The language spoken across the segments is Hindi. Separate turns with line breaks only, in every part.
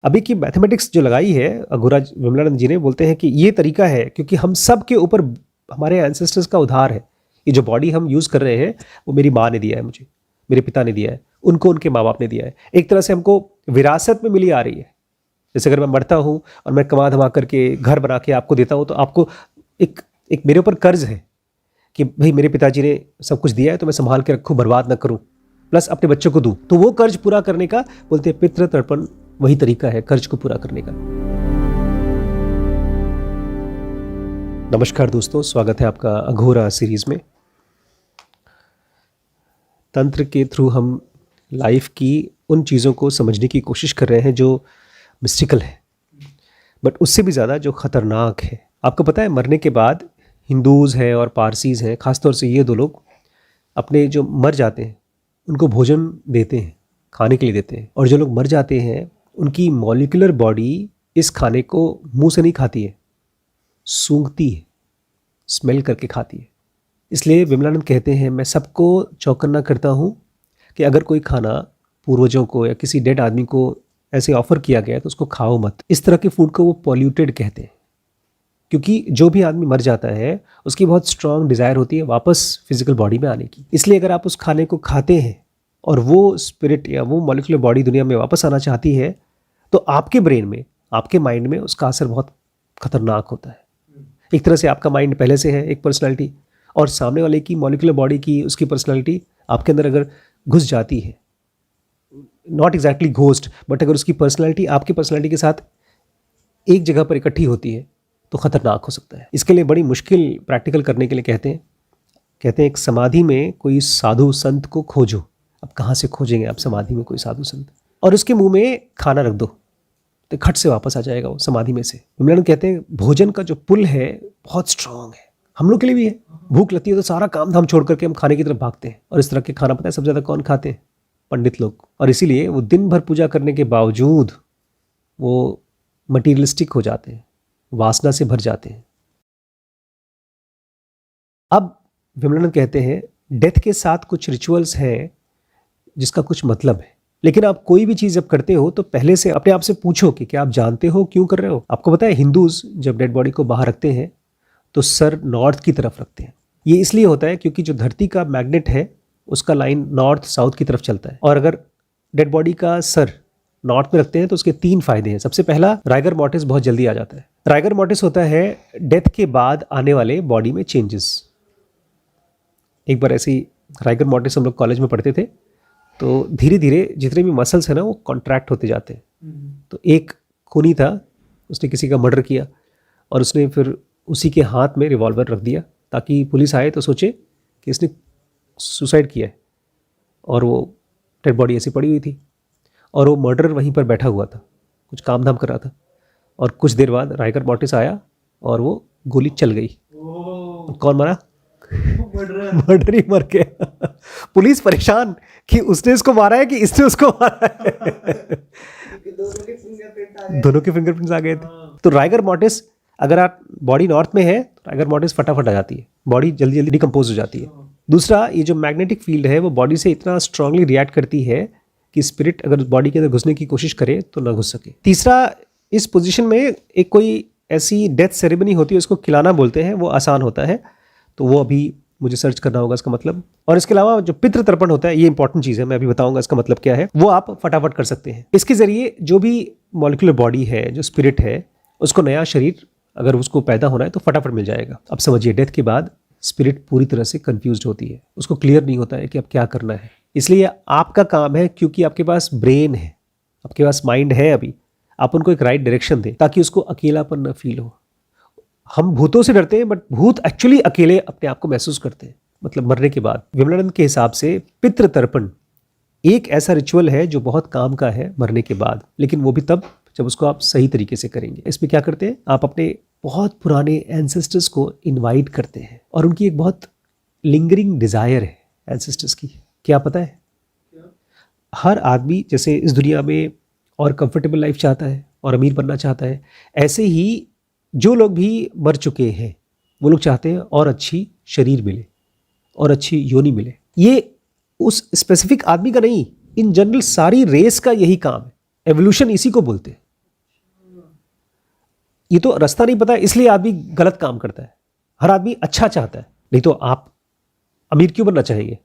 अभी की मैथमेटिक्स जो लगाई है अघोराज विमलानंद जी ने, बोलते हैं कि ये तरीका है क्योंकि हम सब के ऊपर हमारे एंसेस्टर्स का उधार है। ये जो बॉडी हम यूज़ कर रहे हैं वो मेरी माँ ने दिया है मुझे, मेरे पिता ने दिया है, उनको उनके माँ बाप ने दिया है। एक तरह से हमको विरासत में मिली आ रही है। जैसे अगर मैं मरता हूँ और मैं कमा धमा करके घर बना के आपको देता हूँ तो आपको एक एक मेरे ऊपर कर्ज है कि भाई मेरे पिताजी ने सब कुछ दिया है तो मैं संभाल के रखूँ, बर्बाद ना करूँ, प्लस अपने बच्चों को दूँ। तो वो कर्ज पूरा करने का बोलते हैं पितृ तर्पण, वही तरीका है कर्ज को पूरा करने का। नमस्कार दोस्तों, स्वागत है आपका अघोरा सीरीज में। तंत्र के थ्रू हम लाइफ की उन चीज़ों को समझने की कोशिश कर रहे हैं जो मिस्टिकल है, बट उससे भी ज़्यादा जो ख़तरनाक है। आपको पता है मरने के बाद हिंदूज़ हैं और पारसीज़ हैं, ख़ासतौर से ये दो लोग अपने जो मर जाते हैं उनको भोजन देते हैं, खाने के लिए देते हैं। और जो लोग मर जाते हैं उनकी मॉलिक्यूलर बॉडी इस खाने को मुंह से नहीं खाती है, सूंघती है, स्मेल करके खाती है। इसलिए विमलानंद कहते हैं मैं सबको चौकन्ना करता हूँ कि अगर कोई खाना पूर्वजों को या किसी डेड आदमी को ऐसे ऑफर किया गया है तो उसको खाओ मत। इस तरह के फूड को वो पॉल्यूटेड कहते हैं, क्योंकि जो भी आदमी मर जाता है उसकी बहुत स्ट्रांग डिज़ायर होती है वापस फिजिकल बॉडी में आने की। इसलिए अगर आप उस खाने को खाते हैं और वो स्पिरिट या वो मॉलिक्यूलर बॉडी दुनिया में वापस आना चाहती है तो आपके ब्रेन में, आपके माइंड में उसका असर बहुत खतरनाक होता है। एक तरह से आपका माइंड पहले से है एक पर्सनालिटी, और सामने वाले की मॉलिक्यूलर बॉडी की उसकी पर्सनालिटी आपके अंदर अगर घुस जाती है, नॉट एग्जैक्टली घोस्ट, बट अगर उसकी पर्सनालिटी आपकी पर्सनालिटी के साथ एक जगह पर इकट्ठी होती है तो ख़तरनाक हो सकता है। इसके लिए बड़ी मुश्किल प्रैक्टिकल करने के लिए कहते हैं एक समाधि में कोई साधु संत को खोजो। अब कहाँ से खोजेंगे आप समाधि में कोई साधु संत, और उसके मुंह में खाना रख दो तो खट से वापस आ जाएगा वो समाधि में से। विमलानंद कहते हैं भोजन का जो पुल है बहुत स्ट्रांग है, हम लोग के लिए भी है। भूख लगती है तो सारा काम धाम छोड़ करके हम खाने की तरफ भागते हैं, और इस तरह के खाना पता है सबसे ज़्यादा कौन खाते हैं? पंडित लोग। और इसीलिए वो दिन भर पूजा करने के बावजूद वो मटीरियलिस्टिक हो जाते हैं, वासना से भर जाते हैं। अब विमलानंद कहते हैं डेथ के साथ कुछ रिचुअल्स हैं जिसका कुछ मतलब है, लेकिन आप कोई भी चीज़ जब करते हो तो पहले से अपने आप से पूछो कि क्या आप जानते हो क्यों कर रहे हो। आपको पता है हिंदूज जब डेड बॉडी को बाहर रखते हैं तो सर नॉर्थ की तरफ रखते हैं। ये इसलिए होता है क्योंकि जो धरती का मैग्नेट है उसका लाइन नॉर्थ साउथ की तरफ चलता है, और अगर डेड बॉडी का सर नॉर्थ में रखते हैं तो उसके 3 फायदे हैं। सबसे पहला, राइगर मॉर्टिस बहुत जल्दी आ जाता है। राइगर मॉर्टिस होता है डेथ के बाद आने वाले बॉडी में चेंजेस। एक बार ऐसी राइगर मॉर्टिस हम लोग कॉलेज में पढ़ते थे, तो धीरे धीरे जितने भी मसल्स हैं ना वो कॉन्ट्रैक्ट होते जाते हैं। तो एक खूनी था, उसने किसी का मर्डर किया और उसने फिर उसी के हाथ में रिवॉल्वर रख दिया ताकि पुलिस आए तो सोचे कि इसने सुसाइड किया है, और वो डेड बॉडी ऐसी पड़ी हुई थी और वो मर्डरर वहीं पर बैठा हुआ था, कुछ काम धाम कर रहा था। और कुछ देर बाद राइगर मॉर्टिस आया और वो गोली चल गई। कौन मरा? मर्डर ही मर गया। पुलिस परेशान कि उसने इसको मारा है कि इसने उसको मारा है। दोनों के फिंगरप्रिंट्स आ गए थे। तो राइगर मॉर्टिस, अगर आप बॉडी नॉर्थ में है तो राइगर मॉर्टिस फटाफट आ जाती है, बॉडी जल्दी जल्दी डिकम्पोज हो जाती है। दूसरा, ये जो मैग्नेटिक फील्ड है वो बॉडी से इतना स्ट्रांगली रिएक्ट करती है कि स्पिरिट अगर बॉडी के अंदर घुसने की कोशिश करे तो ना घुस सके। तीसरा, इस पोजीशन में एक कोई ऐसी डेथ सेरेमनी होती है, उसको खिलाना बोलते हैं, वो आसान होता है, तो वो अभी मुझे सर्च करना होगा इसका मतलब। और इसके अलावा जो पितृ तर्पण होता है, ये इंपॉर्टेंट चीज़ है, मैं अभी बताऊंगा इसका मतलब क्या है, वो आप फटाफट कर सकते हैं। इसके जरिए जो भी मॉलिक्यूलर बॉडी है, जो स्पिरिट है, उसको नया शरीर अगर उसको पैदा होना है तो फटाफट मिल जाएगा। अब समझिए डेथ के बाद स्पिरिट पूरी तरह से कंफ्यूज्ड होती है, उसको क्लियर नहीं होता है कि अब क्या करना है। इसलिए आपका काम है, क्योंकि आपके पास ब्रेन है, आपके पास माइंड है, अभी आप उनको एक राइट डायरेक्शन दें ताकि उसको अकेलापन न फील हो। हम भूतों से डरते हैं, बट भूत एक्चुअली अकेले अपने आप को महसूस करते हैं, मतलब मरने के बाद। विमलानंद के हिसाब से पितृ तर्पण एक ऐसा रिचुअल है जो बहुत काम का है मरने के बाद, लेकिन वो भी तब जब उसको आप सही तरीके से करेंगे। इसमें क्या करते हैं, आप अपने बहुत पुराने एंसेस्टर्स को इनवाइट करते हैं, और उनकी एक बहुत लिंगरिंग डिज़ायर है एंसेस्टर्स की। क्या पता है? हर आदमी जैसे इस दुनिया में और कंफर्टेबल लाइफ चाहता है और अमीर बनना चाहता है, ऐसे ही जो लोग भी मर चुके हैं वो लोग चाहते हैं और अच्छी शरीर मिले और अच्छी योनि मिले। ये उस स्पेसिफिक आदमी का नहीं, इन जनरल सारी रेस का यही काम है। एवोल्यूशन इसी को बोलते हैं। ये तो रास्ता नहीं पता है, इसलिए आदमी गलत काम करता है। हर आदमी अच्छा चाहता है, नहीं तो आप अमीर क्यों बनना चाहेंगे?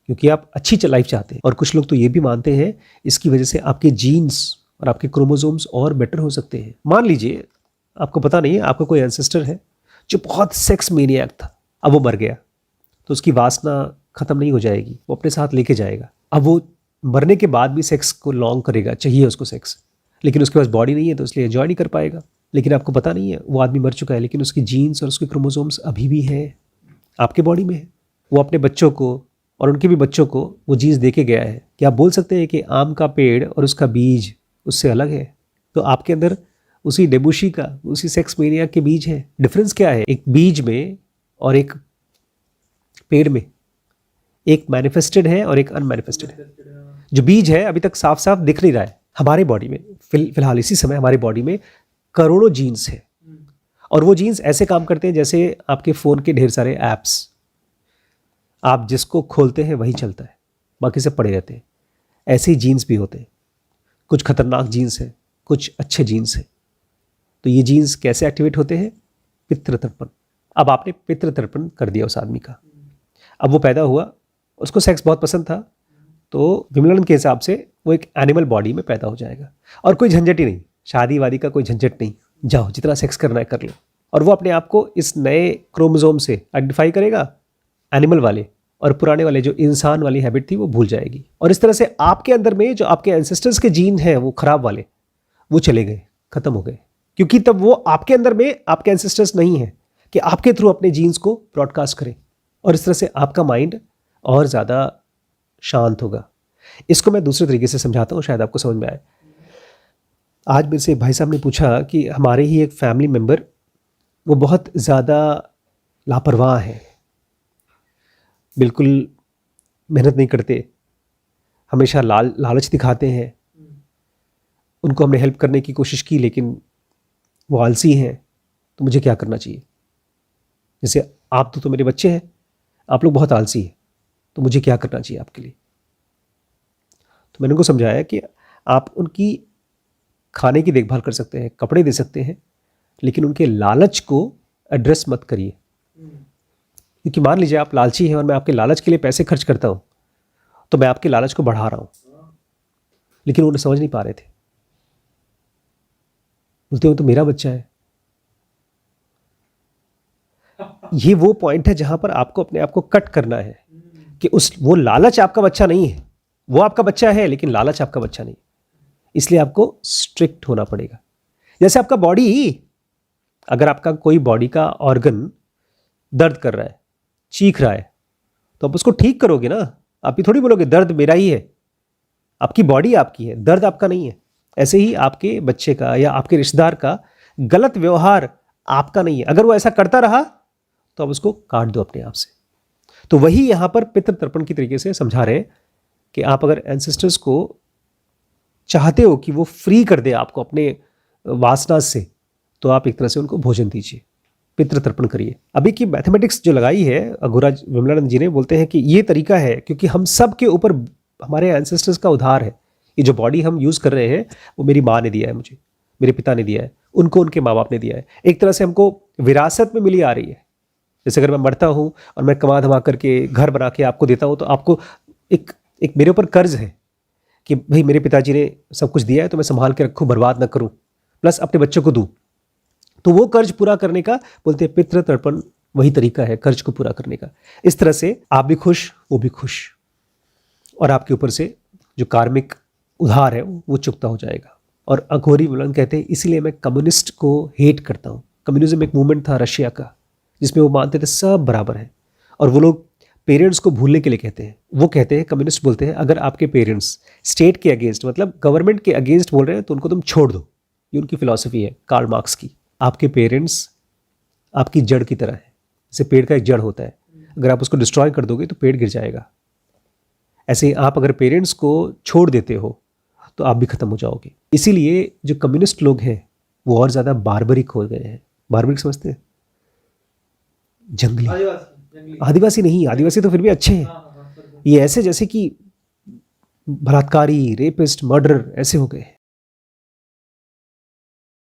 क्योंकि आप अच्छी लाइफ चाहते हैं। और कुछ लोग तो ये भी मानते हैं इसकी वजह से आपके जीन्स और आपके क्रोमोसोम्स और बेटर हो सकते हैं। मान लीजिए आपको पता नहीं है, आपका कोई एंसेस्टर है जो बहुत सेक्स मेनियाक था, अब वो मर गया, तो उसकी वासना खत्म नहीं हो जाएगी, वो अपने साथ लेके जाएगा। अब वो मरने के बाद भी सेक्स को लॉन्ग करेगा, चाहिए उसको सेक्स, लेकिन उसके पास बॉडी नहीं है तो इसलिए एंजॉय नहीं कर पाएगा। लेकिन आपको पता नहीं है वो आदमी मर चुका है, लेकिन उसकी जीन्स और उसके क्रोमोसोम्स अभी भी है, आपके बॉडी में है। वो अपने बच्चों को और उनके भी बच्चों को वो जीन्स दे के गया है। क्या आप बोल सकते हैं कि आम का पेड़ और उसका बीज उससे अलग है? तो आपके अंदर उसी डेबुशी का, उसी सेक्स मेनिया के बीज है। डिफरेंस क्या है एक बीज में और एक पेड़ में? एक मैनिफेस्टेड है और एक अनमैनिफेस्टेड है। जो बीज है अभी तक साफ साफ दिख नहीं रहा है। हमारे बॉडी में फिलहाल इसी समय हमारे बॉडी में करोड़ों जीन्स है, और वो जीन्स ऐसे काम करते हैं जैसे आपके फ़ोन के ढेर सारे ऐप्स, आप जिसको खोलते हैं वही चलता है, बाकी सब पड़े रहते हैं। ऐसे ही जीन्स भी होते हैं, कुछ खतरनाक जीन्स हैं, कुछ अच्छे जीन्स हैं। तो ये जीन्स कैसे एक्टिवेट होते हैं? पितृतर्पण। अब आपने पितृतर्पण कर दिया उस आदमी का, अब वो पैदा हुआ, उसको सेक्स बहुत पसंद था, तो विमलन के हिसाब से वो एक एनिमल बॉडी में पैदा हो जाएगा, और कोई झंझट ही नहीं, शादी वादी का कोई झंझट नहीं, जाओ जितना सेक्स करना है कर लो। और वो अपने आप को इस नए क्रोमोसोम से आइडेंटिफाई करेगा, एनिमल वाले, और पुराने वाले जो इंसान वाली हैबिट थी वो भूल जाएगी। और इस तरह से आपके अंदर में जो आपके एंसेस्टर्स के जीन हैं वो खराब वाले, वो चले गए, खत्म हो गए, क्योंकि तब वो आपके अंदर में आपके एंसेस्टर्स नहीं है कि आपके थ्रू अपने जीन्स को ब्रॉडकास्ट करें। और इस तरह से आपका माइंड और ज़्यादा शांत होगा। इसको मैं दूसरे तरीके से समझाता हूँ, शायद आपको समझ में आए। आज मेरे से भाई साहब ने पूछा कि हमारे ही एक फैमिली मेम्बर वो बहुत ज़्यादा लापरवाह है, बिल्कुल मेहनत नहीं करते, हमेशा लालच दिखाते हैं। उनको हमने हेल्प करने की कोशिश की लेकिन वो आलसी हैं, तो मुझे क्या करना चाहिए? जैसे आप तो मेरे बच्चे हैं, आप लोग बहुत आलसी हैं, तो मुझे क्या करना चाहिए आपके लिए? तो मैंने उनको समझाया कि आप उनकी खाने की देखभाल कर सकते हैं, कपड़े दे सकते हैं, लेकिन उनके लालच को एड्रेस मत करिए। क्योंकि मान लीजिए आप लालची हैं और मैं आपके लालच के लिए पैसे खर्च करता हूँ, तो मैं आपके लालच को बढ़ा रहा हूँ। लेकिन वो समझ नहीं पा रहे थे, बोलते हो तो मेरा बच्चा है। ये वो पॉइंट है जहां पर आपको अपने आप को कट करना है कि वो लालच आपका बच्चा नहीं है, वो आपका बच्चा है लेकिन लालच आपका बच्चा नहीं। इसलिए आपको स्ट्रिक्ट होना पड़ेगा। जैसे आपका बॉडी, अगर आपका कोई बॉडी का ऑर्गन दर्द कर रहा है, चीख रहा है, तो आप उसको ठीक करोगे ना। आप ये थोड़ी बोलोगे दर्द मेरा ही है। आपकी बॉडी आपकी है, दर्द आपका नहीं है। ऐसे ही आपके बच्चे का या आपके रिश्तेदार का गलत व्यवहार आपका नहीं है। अगर वो ऐसा करता रहा तो आप उसको काट दो अपने आप से। तो वही यहां पर पितृतर्पण की तरीके से समझा रहे हैं कि आप अगर एंसेस्टर्स को चाहते हो कि वो फ्री कर दे आपको अपने वासना से, तो आप एक तरह से उनको भोजन दीजिए, पितृतर्पण करिए। अभी की मैथमेटिक्स जो लगाई है अघोराज विमलानंद जी ने, बोलते हैं कि ये तरीका है क्योंकि हम सब के ऊपर हमारे एंसेस्टर्स का उधार है। ये जो बॉडी हम यूज़ कर रहे हैं वो मेरी माँ ने दिया है मुझे, मेरे पिता ने दिया है, उनको उनके माँ बाप ने दिया है। एक तरह से हमको विरासत में मिली आ रही है। जैसे अगर मैं मरता हूँ और मैं कमा धमा करके घर बना के आपको देता हूँ, तो आपको एक मेरे ऊपर कर्ज है कि भाई मेरे पिताजी ने सब कुछ दिया है तो मैं संभाल के रखूँ, बर्बाद ना करूँ, प्लस अपने बच्चों को दूँ। तो वो कर्ज पूरा करने का बोलते हैं पितृतर्पण, वही तरीका है कर्ज को पूरा करने का। इस तरह से आप भी खुश, वो भी खुश, और आपके ऊपर से जो कार्मिक उधार है वो चुकता हो जाएगा। और अघोरी विमलन कहते हैं इसीलिए मैं कम्युनिस्ट को हेट करता हूँ। कम्युनिज्म एक मूवमेंट था रशिया का जिसमें वो मानते थे सब बराबर है, और वो लोग पेरेंट्स को भूलने के लिए कहते हैं। वो कहते हैं, कम्युनिस्ट बोलते हैं, अगर आपके पेरेंट्स स्टेट के अगेंस्ट, मतलब गवर्नमेंट के अगेंस्ट बोल रहे हैं तो उनको तुम छोड़ दो। ये उनकी फिलॉसफी है, कार्ल मार्क्स की। आपके पेरेंट्स आपकी जड़ की तरह है, जैसे पेड़ का एक जड़ होता है, अगर आप उसको डिस्ट्रॉय कर दोगे तो पेड़ गिर जाएगा। ऐसे ही आप अगर पेरेंट्स को छोड़ देते हो तो आप भी खत्म हो जाओगे। इसीलिए जो कम्युनिस्ट लोग हैं वो और ज़्यादा बार्बरिक हो गए हैं। बार्बरिक समझते हैं? जंगली। आदिवासी नहीं, आदिवासी तो फिर भी अच्छे हैं। ये ऐसे जैसे कि बलात्कारी, रेपिस्ट, मर्डर ऐसे हो गए।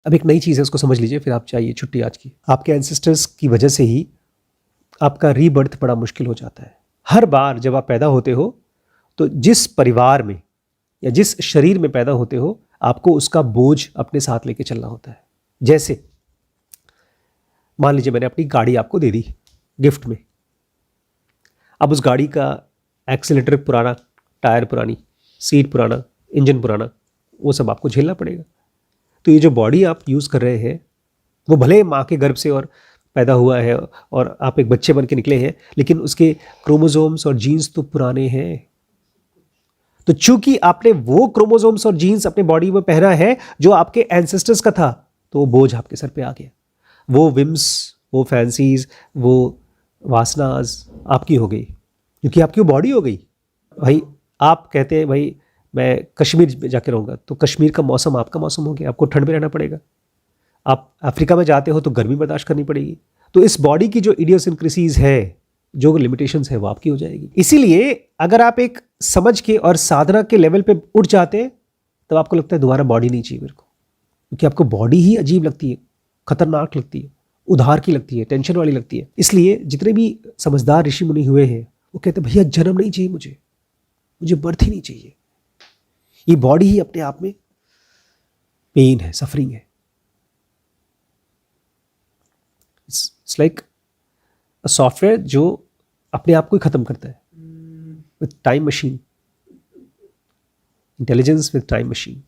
अब एक नई चीज़ है, उसको समझ लीजिए, फिर आप चाहिए छुट्टी आज की। आपके एंसेस्टर्स की वजह से ही आपका रीबर्थ बड़ा मुश्किल हो जाता है। हर बार जब आप पैदा होते हो तो जिस परिवार में या जिस शरीर में पैदा होते हो, आपको उसका बोझ अपने साथ लेके चलना होता है। जैसे मान लीजिए मैंने अपनी गाड़ी आपको दे दी गिफ्ट में। अब उस गाड़ी का एक्सीलेटर पुराना, टायर पुरानी, सीट पुराना, इंजन पुराना, वो सब आपको झेलना पड़ेगा। तो ये जो बॉडी आप यूज़ कर रहे हैं, वो भले माँ के गर्भ से और पैदा हुआ है और आप एक बच्चे बन के निकले हैं, लेकिन उसके क्रोमोसोम्स और जीन्स तो पुराने हैं। तो चूंकि आपने वो क्रोमोसोम्स और जीन्स अपने बॉडी में पहना है जो आपके एंसेस्टर्स का था, तो वो बोझ आपके सर पे आ गया। वो विम्स, वो फैंसीज, वो वासनाज आपकी हो गई, क्योंकि आपकी वो बॉडी हो गई। भाई आप कहते हैं भाई मैं कश्मीर में जाके रहूँगा, तो कश्मीर का मौसम आपका मौसम हो गया, आपको ठंड में रहना पड़ेगा। आप अफ्रीका में जाते हो तो गर्मी बर्दाश्त करनी पड़ेगी। तो इस बॉडी की जो इडियोसिंक्रेसीज है, जो लिमिटेशंस है, वो आपकी हो जाएगी। इसीलिए अगर आप एक समझ के और साधना के लेवल पे उठ जाते हैं, तब आपको लगता है दोबारा बॉडी नहीं चाहिए मेरे को, क्योंकि आपको बॉडी ही अजीब लगती है, खतरनाक लगती है, उधार की लगती है, टेंशन वाली लगती है। इसलिए जितने भी समझदार ऋषि मुनि हुए हैं, वो कहते हैं भैया जन्म नहीं चाहिए मुझे बर्थ ही नहीं चाहिए। ये बॉडी ही अपने आप में पेन है, सफरिंग है। इट्स लाइक अ सॉफ्टवेयर जो अपने आप को ही खत्म करता है, with time machine, intelligence with time machine.